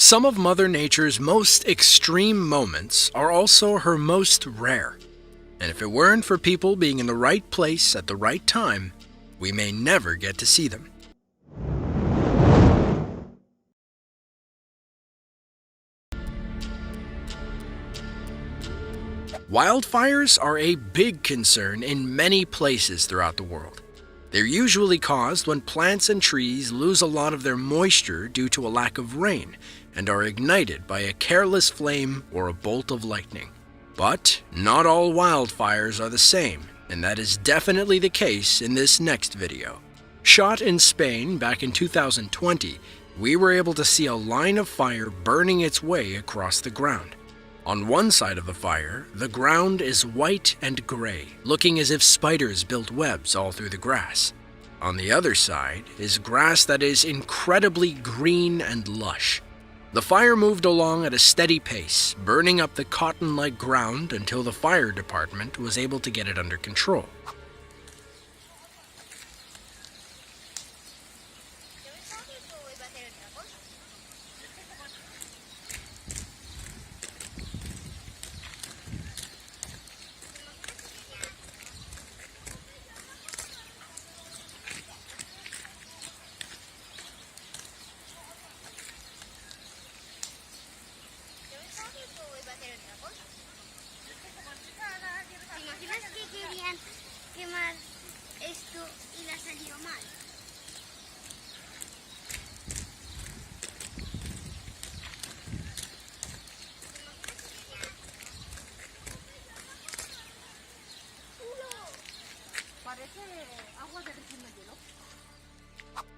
Some of Mother Nature's most extreme moments are also her most rare. And if it weren't for people being in the right place at the right time, we may never get to see them. Wildfires are a big concern in many places throughout the world. They're usually caused when plants and trees lose a lot of their moisture due to a lack of rain and are ignited by a careless flame or a bolt of lightning. But not all wildfires are the same, and that is definitely the case in this next video. Shot in Spain back in 2020, we were able to see a line of fire burning its way across the ground. On one side of the fire, the ground is white and gray, looking as if spiders built webs all through the grass. On the other side is grass that is incredibly green and lush. The fire moved along at a steady pace, burning up the cotton-like ground until the fire department was able to get it under control. ¿Te imaginas que querían quemar esto y le ha salido mal?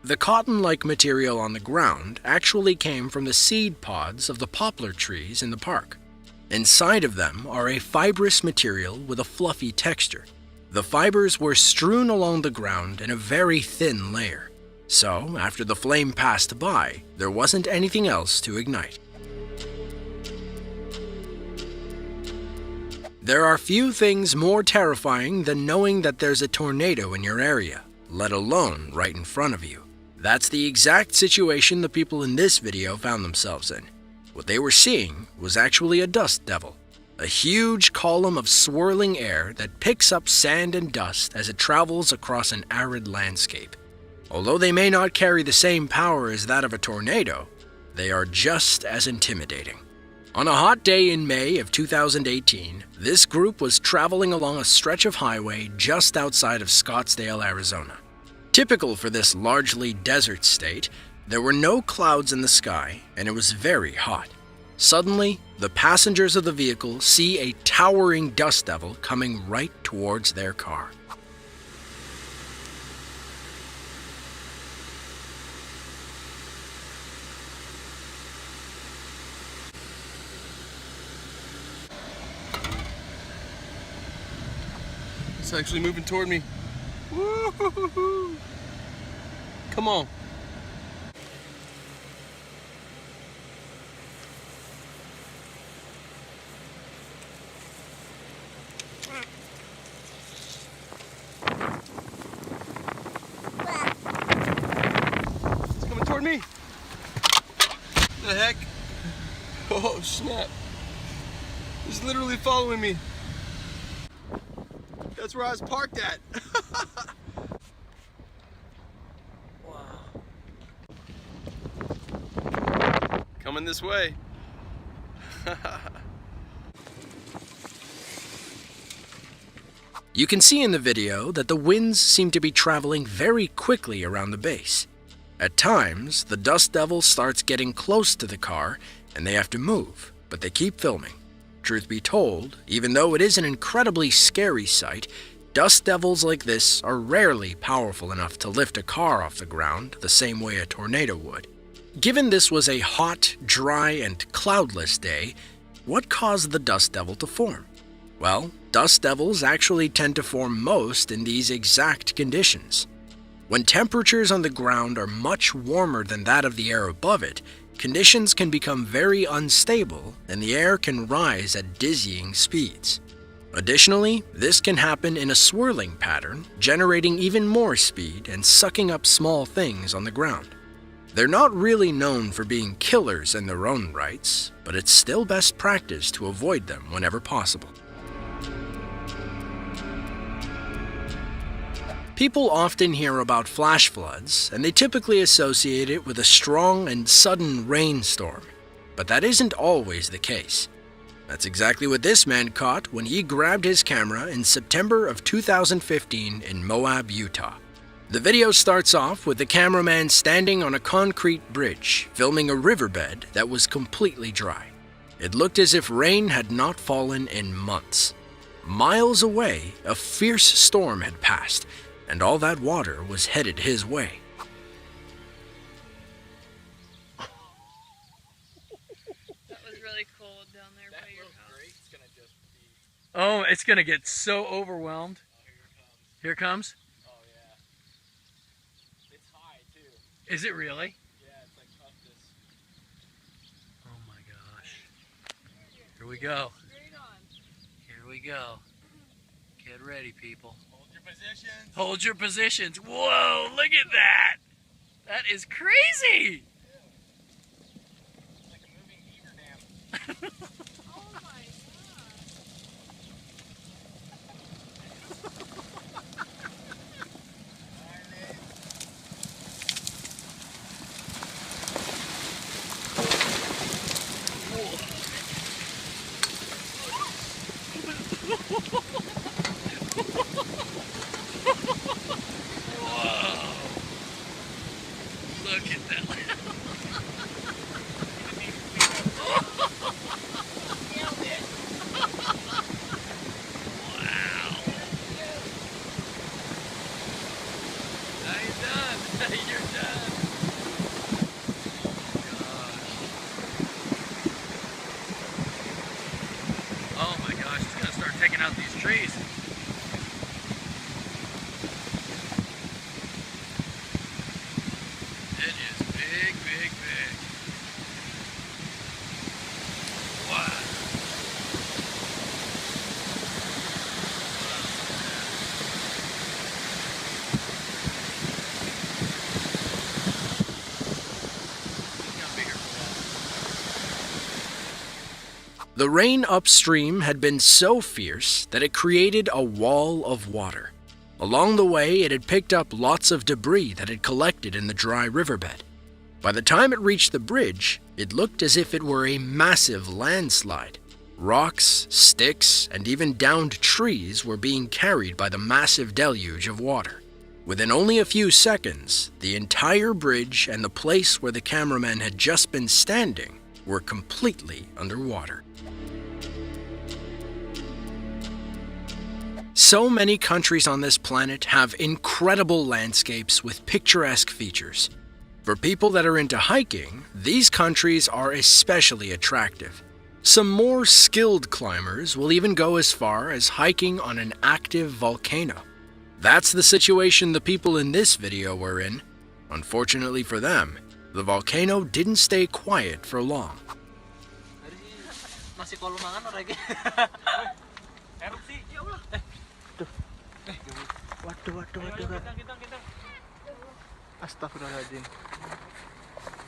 The cotton-like material on the ground actually came from the seed pods of the poplar trees in the park. Inside of them are a fibrous material with a fluffy texture. The fibers were strewn along the ground in a very thin layer. So, after the flame passed by, there wasn't anything else to ignite. There are few things more terrifying than knowing that there's a tornado in your area, let alone right in front of you. That's the exact situation the people in this video found themselves in. What they were seeing was actually a dust devil, a huge column of swirling air that picks up sand and dust as it travels across an arid landscape. Although they may not carry the same power as that of a tornado, they are just as intimidating. On a hot day in May of 2018, this group was traveling along a stretch of highway just outside of Scottsdale, Arizona. Typical for this largely desert state, there were no clouds in the sky and it was very hot. Suddenly, the passengers of the vehicle see a towering dust devil coming right towards their car. It's actually moving toward me. Woo-hoo-hoo-hoo. Come on. It's coming toward me. The heck? Oh, snap. It's literally following me. That's where I was parked at. Wow. Coming this way. You can see in the video that the winds seem to be traveling very quickly around the base. At times, the dust devil starts getting close to the car and they have to move, but they keep filming. Truth be told, even though it is an incredibly scary sight, dust devils like this are rarely powerful enough to lift a car off the ground the same way a tornado would. Given this was a hot, dry, and cloudless day, what caused the dust devil to form? Well, dust devils actually tend to form most in these exact conditions. When temperatures on the ground are much warmer than that of the air above it, conditions can become very unstable and the air can rise at dizzying speeds. Additionally, this can happen in a swirling pattern, generating even more speed and sucking up small things on the ground. They're not really known for being killers in their own rights, but it's still best practice to avoid them whenever possible. People often hear about flash floods, and they typically associate it with a strong and sudden rainstorm. But that isn't always the case. That's exactly what this man caught when he grabbed his camera in September of 2015 in Moab, Utah. The video starts off with the cameraman standing on a concrete bridge, filming a riverbed that was completely dry. It looked as if rain had not fallen in months. Miles away, a fierce storm had passed, and all that water was headed his way. That was really cold down there by your house. Oh, it's gonna get so overwhelmed. Here it comes. Oh yeah. It's high too. Is it really? Yeah, it's like up this. Oh my gosh. Here we go. Here we go. Get ready, people. Hold your positions. Hold your positions. Whoa, look at that. That is crazy. It's like a moving beaver dam. Oh my god. Look at that. Wow. Now you're done. You're done. Oh my gosh, it's gonna start taking out these trees. It is big, big, big. Wow. The rain upstream had been so fierce that it created a wall of water. Along the way, it had picked up lots of debris that had collected in the dry riverbed. By the time it reached the bridge, it looked as if it were a massive landslide. Rocks, sticks, and even downed trees were being carried by the massive deluge of water. Within only a few seconds, the entire bridge and the place where the cameraman had just been standing were completely underwater. So many countries on this planet have incredible landscapes with picturesque features. For people that are into hiking, these countries are especially attractive. Some more skilled climbers will even go as far as hiking on an active volcano. That's the situation the people in this video were in. Unfortunately for them, the volcano didn't stay quiet for long. Masih kolumangan orang lagi. Erupsi. Ya Allah. Waduh. Astagfirullahaladzim. Astagfirullahaladzim.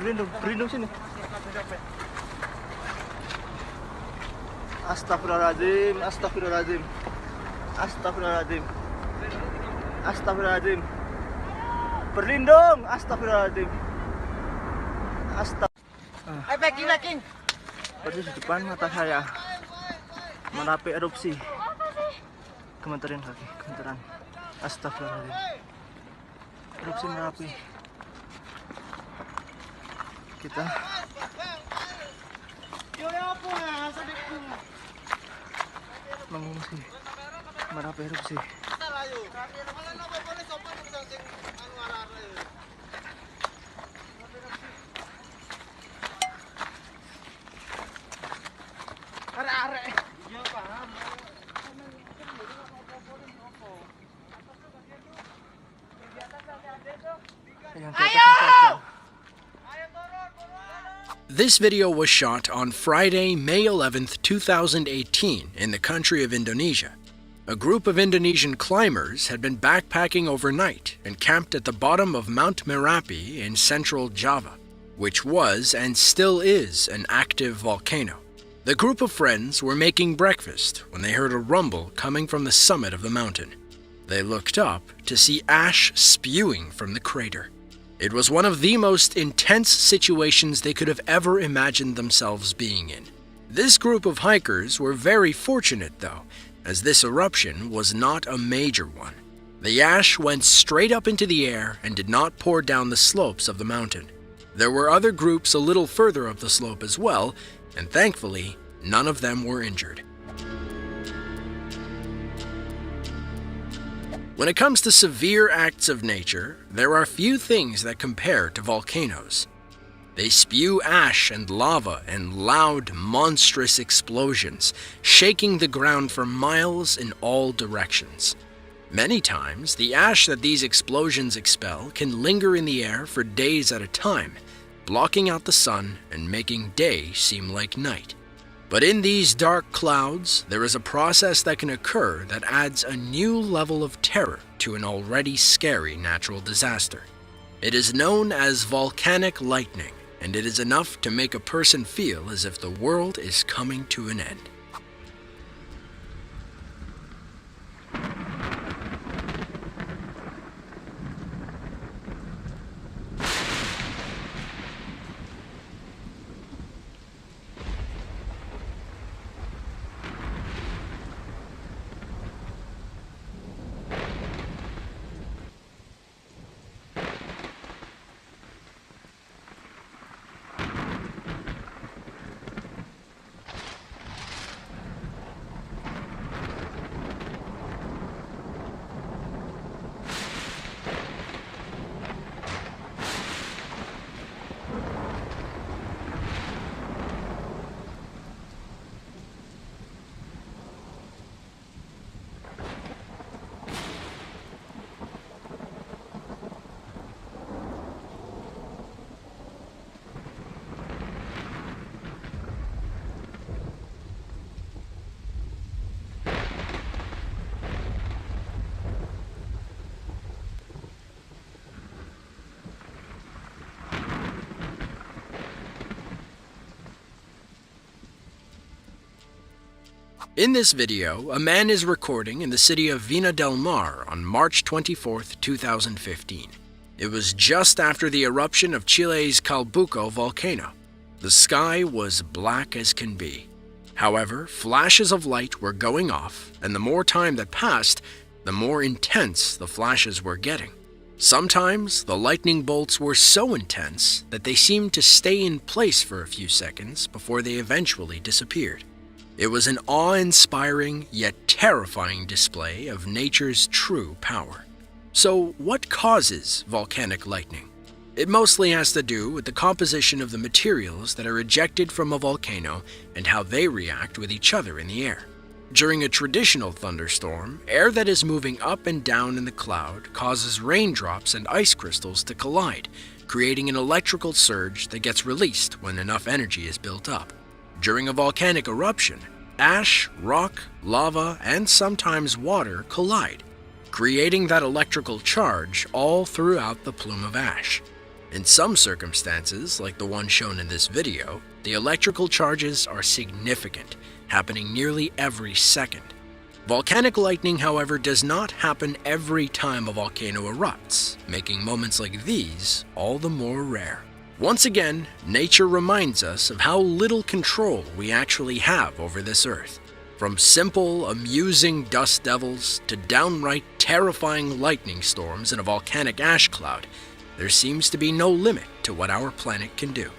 Berlindung sini. Astagfirullahaladzim. Berlindung, astagfirullahaladzim. Persis di depan mata saya Merapi erupsi. Gemeteran kaki, gemeteran. Astagfirullahaladzim. Erupsi Merapi. Kita mengungsi Merapi erupsi. Yang di atas saja. This video was shot on Friday, May 11th, 2018 in the country of Indonesia. A group of Indonesian climbers had been backpacking overnight and camped at the bottom of Mount Merapi in central Java, which was and still is an active volcano. The group of friends were making breakfast when they heard a rumble coming from the summit of the mountain. They looked up to see ash spewing from the crater. It was one of the most intense situations they could have ever imagined themselves being in. This group of hikers were very fortunate, though, as this eruption was not a major one. The ash went straight up into the air and did not pour down the slopes of the mountain. There were other groups a little further up the slope as well, and thankfully, none of them were injured. When it comes to severe acts of nature, there are few things that compare to volcanoes. They spew ash and lava in loud, monstrous explosions, shaking the ground for miles in all directions. Many times, the ash that these explosions expel can linger in the air for days at a time, blocking out the sun and making day seem like night. But in these dark clouds, there is a process that can occur that adds a new level of terror to an already scary natural disaster. It is known as volcanic lightning, and it is enough to make a person feel as if the world is coming to an end. In this video, a man is recording in the city of Vina del Mar on March 24, 2015. It was just after the eruption of Chile's Calbuco volcano. The sky was black as can be. However, flashes of light were going off, and the more time that passed, the more intense the flashes were getting. Sometimes, the lightning bolts were so intense that they seemed to stay in place for a few seconds before they eventually disappeared. It was an awe-inspiring yet terrifying display of nature's true power. So, what causes volcanic lightning? It mostly has to do with the composition of the materials that are ejected from a volcano and how they react with each other in the air. During a traditional thunderstorm, air that is moving up and down in the cloud causes raindrops and ice crystals to collide, creating an electrical surge that gets released when enough energy is built up. During a volcanic eruption, ash, rock, lava, and sometimes water collide, creating that electrical charge all throughout the plume of ash. In some circumstances, like the one shown in this video, the electrical charges are significant, happening nearly every second. Volcanic lightning, however, does not happen every time a volcano erupts, making moments like these all the more rare. Once again, nature reminds us of how little control we actually have over this earth. From simple, amusing dust devils to downright terrifying lightning storms in a volcanic ash cloud, there seems to be no limit to what our planet can do.